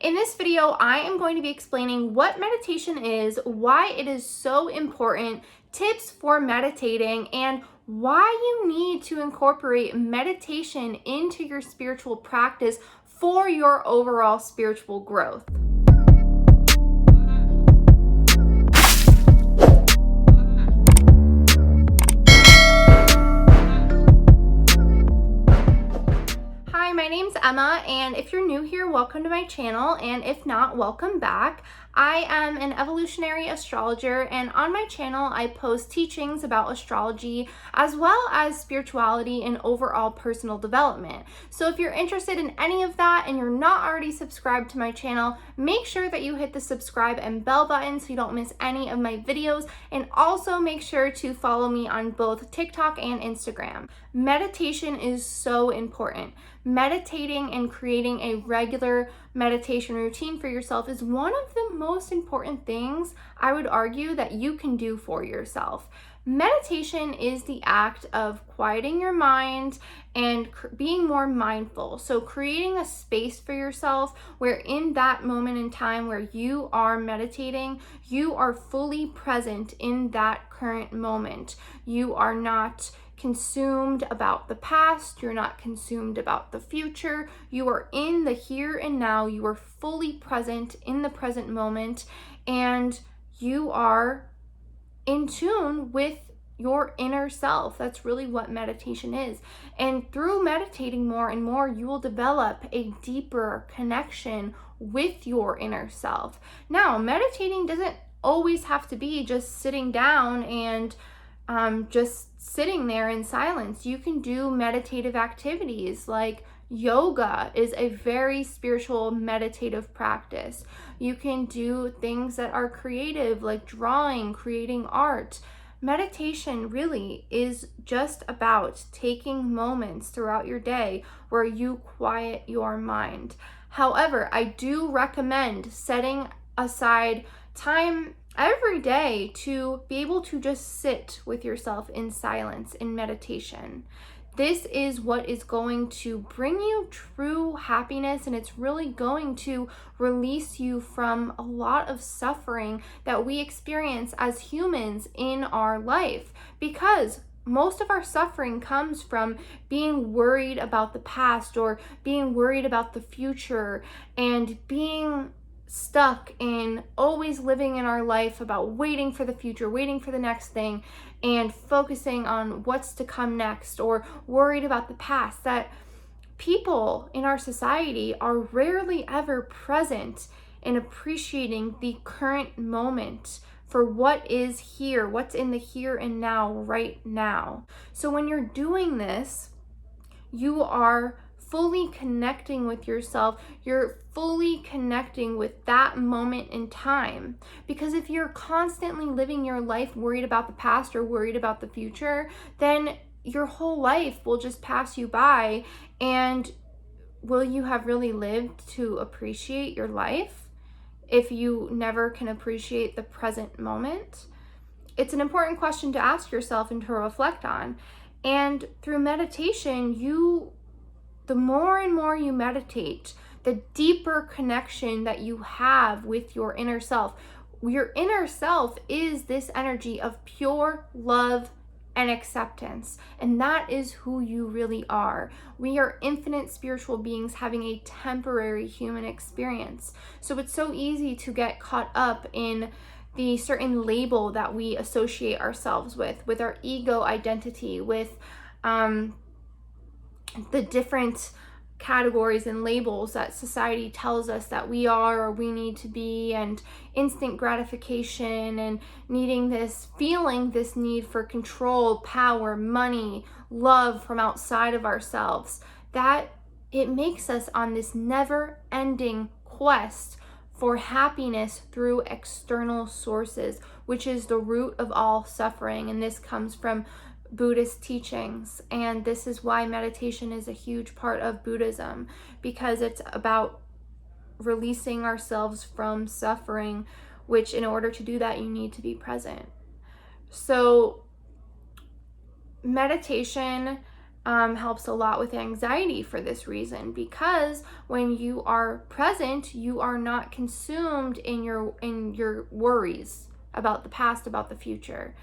In this video, I am going to be explaining what meditation is, why it is so important, tips for meditating, and why you need to incorporate meditation into your spiritual practice for your overall spiritual growth. Hi, my name's Emma, and if you're new here, welcome to my channel, and if not, welcome back. I am an evolutionary astrologer, and on my channel, I post teachings about astrology as well as spirituality and overall personal development. So if you're interested in any of that and you're not already subscribed to my channel, make sure that you hit the subscribe and bell button so you don't miss any of my videos, and also make sure to follow me on both TikTok and Instagram. Meditation is so important. Meditating and creating a regular meditation routine for yourself is one of the most important things, I would argue, that you can do for yourself. Meditation is the act of quieting your mind and being more mindful. So creating a space for yourself where in that moment in time where you are meditating, you are fully present in that current moment. You are not consumed about the past, you're not consumed about the future, you are in the here and now, you are fully present in the present moment, and you are in tune with your inner self. That's really what meditation is. And through meditating more and more, you will develop a deeper connection with your inner self. Now, meditating doesn't always have to be just sitting down and just sitting there in silence. You can do meditative activities like yoga is a very spiritual meditative practice. You can do things that are creative like drawing, creating art. Meditation really is just about taking moments throughout your day where you quiet your mind. However, I do recommend setting aside time every day to be able to just sit with yourself in silence in meditation. This is what is going to bring you true happiness, and it's really going to release you from a lot of suffering that we experience as humans in our life, because most of our suffering comes from being worried about the past or being worried about the future and being stuck in always living in our life about waiting for the future, waiting for the next thing, and focusing on what's to come next, or worried about the past. That people in our society are rarely ever present in appreciating the current moment for what is here, what's in the here and now, right now. So when you're doing this, you are fully connecting with yourself. You're fully connecting with that moment in time. Because if you're constantly living your life worried about the past or worried about the future, then your whole life will just pass you by. And will you have really lived to appreciate your life if you never can appreciate the present moment? It's an important question to ask yourself and to reflect on. And through meditation, the more and more you meditate, the deeper connection that you have with your inner self. Your inner self is this energy of pure love and acceptance, and that is who you really are. We are infinite spiritual beings having a temporary human experience. So it's so easy to get caught up in the certain label that we associate ourselves with our ego identity, with the different categories and labels that society tells us that we are or we need to be, and instant gratification, and needing this, feeling this need for control, power, money, love from outside of ourselves. That it makes us on this never-ending quest for happiness through external sources, which is the root of all suffering. And this comes from Buddhist teachings, and this is why meditation is a huge part of Buddhism, because it's about releasing ourselves from suffering, which in order to do that you need to be present. So meditation helps a lot with anxiety for this reason, because when you are present, you are not consumed in your worries about the past, about the future.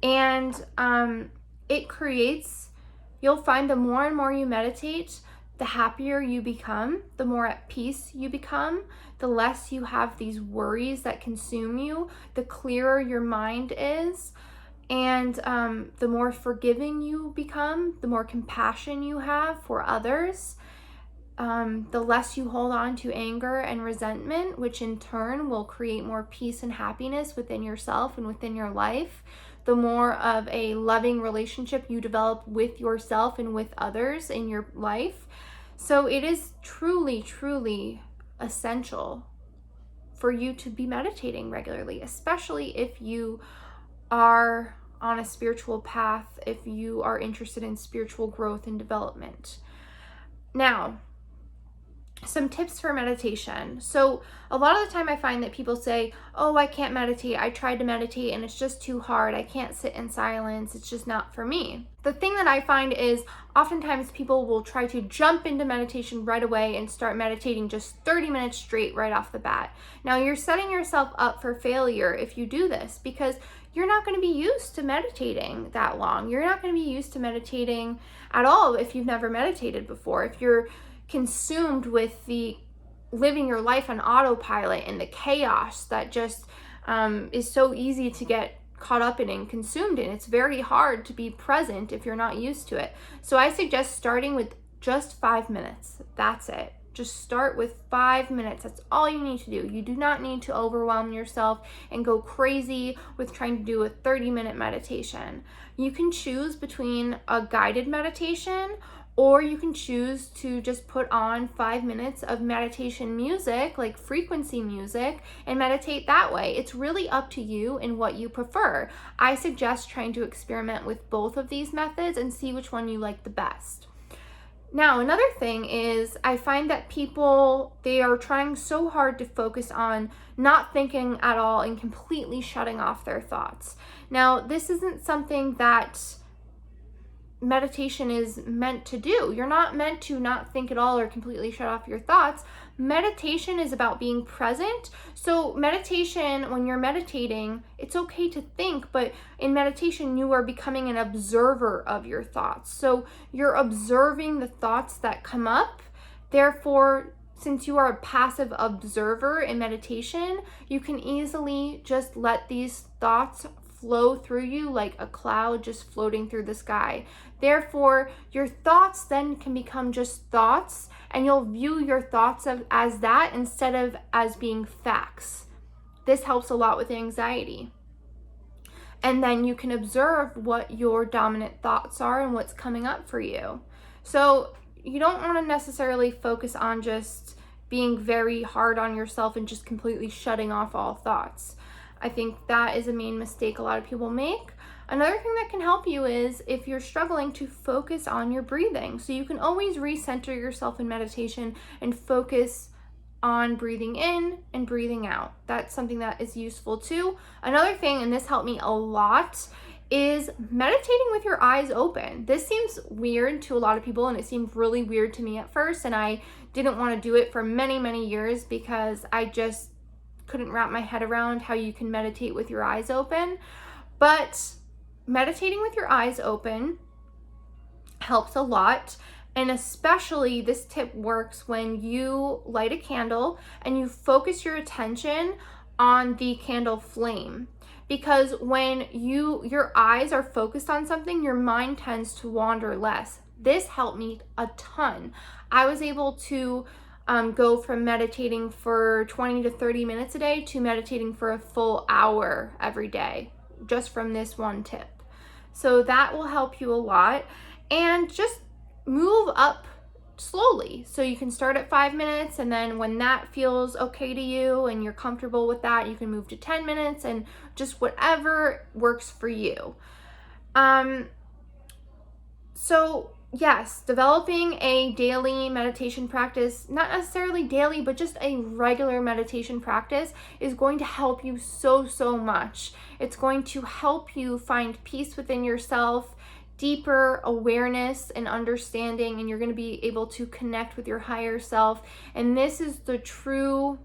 And it creates, you'll find the more and more you meditate, the happier you become, the more at peace you become, the less you have these worries that consume you, the clearer your mind is, and the more forgiving you become, the more compassion you have for others, the less you hold on to anger and resentment, which in turn will create more peace and happiness within yourself and within your life. The more of a loving relationship you develop with yourself and with others in your life. So it is truly, truly essential for you to be meditating regularly, especially if you are on a spiritual path, if you are interested in spiritual growth and development. Now, some tips for meditation. So a lot of the time I find that people say, oh, I can't meditate. I tried to meditate and it's just too hard. I can't sit in silence. It's just not for me. The thing that I find is oftentimes people will try to jump into meditation right away and start meditating just 30 minutes straight right off the bat. Now you're setting yourself up for failure if you do this, because you're not going to be used to meditating that long. You're not going to be used to meditating at all if you've never meditated before. If you're consumed with the living your life on autopilot and the chaos that just is so easy to get caught up in and consumed in. It's very hard to be present if you're not used to it. So I suggest starting with just 5 minutes. That's it. Just start with 5 minutes. That's all you need to do. You do not need to overwhelm yourself and go crazy with trying to do a 30-minute meditation. You can choose between a guided meditation, or you can choose to just put on 5 minutes of meditation music, like frequency music, and meditate that way. It's really up to you and what you prefer. I suggest trying to experiment with both of these methods and see which one you like the best. Now, another thing is I find that people, they are trying so hard to focus on not thinking at all and completely shutting off their thoughts. Now, this isn't something that meditation is meant to do. You're not meant to not think at all or completely shut off your thoughts. Meditation is about being present. So meditation, when you're meditating, it's okay to think, but in meditation, you are becoming an observer of your thoughts. So you're observing the thoughts that come up. Therefore, since you are a passive observer in meditation, you can easily just let these thoughts flow through you like a cloud just floating through the sky. Therefore, your thoughts then can become just thoughts, and you'll view your thoughts as that instead of as being facts. This helps a lot with anxiety. And then you can observe what your dominant thoughts are and what's coming up for you. So you don't want to necessarily focus on just being very hard on yourself and just completely shutting off all thoughts. I think that is a main mistake a lot of people make. Another thing that can help you is if you're struggling to focus on your breathing. So you can always recenter yourself in meditation and focus on breathing in and breathing out. That's something that is useful too. Another thing, and this helped me a lot, is meditating with your eyes open. This seems weird to a lot of people, and it seemed really weird to me at first, and I didn't want to do it for many, many years because I just couldn't wrap my head around how you can meditate with your eyes open. But meditating with your eyes open helps a lot. And especially this tip works when you light a candle and you focus your attention on the candle flame. Because when your eyes are focused on something, your mind tends to wander less. This helped me a ton. I was able to go from meditating for 20 to 30 minutes a day to meditating for a full hour every day, just from this one tip. So that will help you a lot. And just move up slowly. So you can start at 5 minutes, and then when that feels okay to you and you're comfortable with that, you can move to 10 minutes and just whatever works for you. So yes, developing a daily meditation practice, not necessarily daily, but just a regular meditation practice, is going to help you so much. It's going to help you find peace within yourself, deeper awareness and understanding, and you're going to be able to connect with your higher self. And this is the true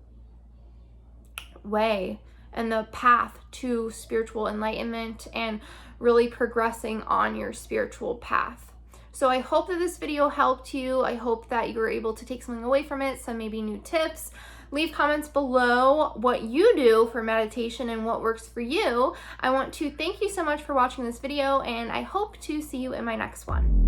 way and the path to spiritual enlightenment and really progressing on your spiritual path. So I hope that this video helped you. I hope that you were able to take something away from it, some maybe new tips. Leave comments below what you do for meditation and what works for you. I want to thank you so much for watching this video, and I hope to see you in my next one.